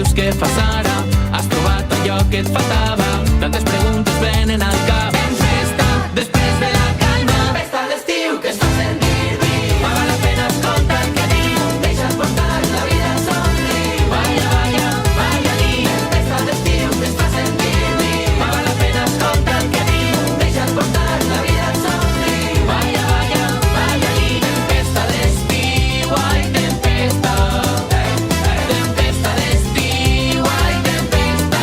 somrius, què fas ara? Has trobat allò que et faltava? Tantes preguntes venen al cap. Tempesta, després de la calma. Tempesta d'estiu que es fa sentir viu. Paga la pena escoltar el que diu. Deixa't portar, la vida et somriu. Balla, balla, balla li. Tempesta d'estiu que es fa sentir viu. Paga la pena escoltar el que diu. Deixa't portar, la vida et somriu. Balla, balla, balla li. Tempesta d'estiu, ai tempesta. Tempesta d'estiu, ai tempesta.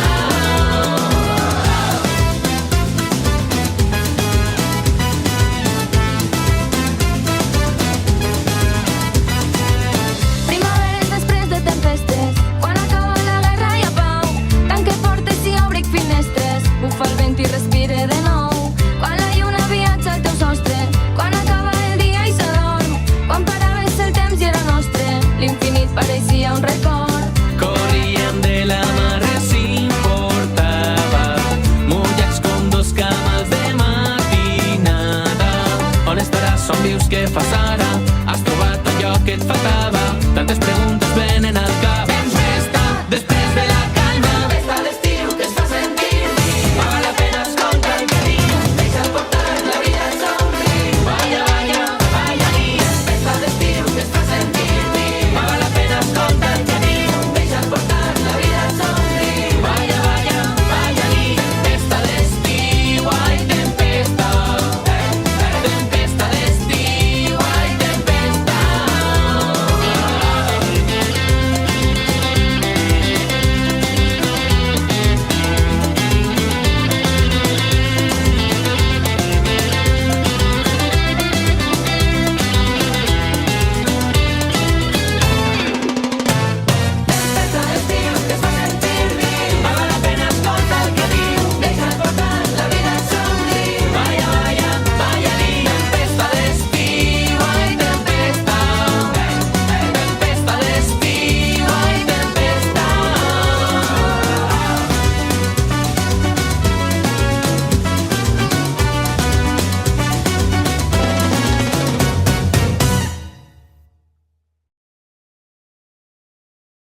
Primaveres després de tempestes, quan acaba la guerra hi ha pau. Tanque portes i obric finestres, bufa el vent i respire de nou. Quan la lluna viatja al teu sostre, quan acaba el dia i s'adorm. Quan paraves el temps i era nostre, l'infinit pareixia un record. Corríem de la mar, res importava, mullats com dos camals de matinada. On estaràs, somrius, què fas ara? Has trobat allò que et faltava? Tantes preguntes venen al cap.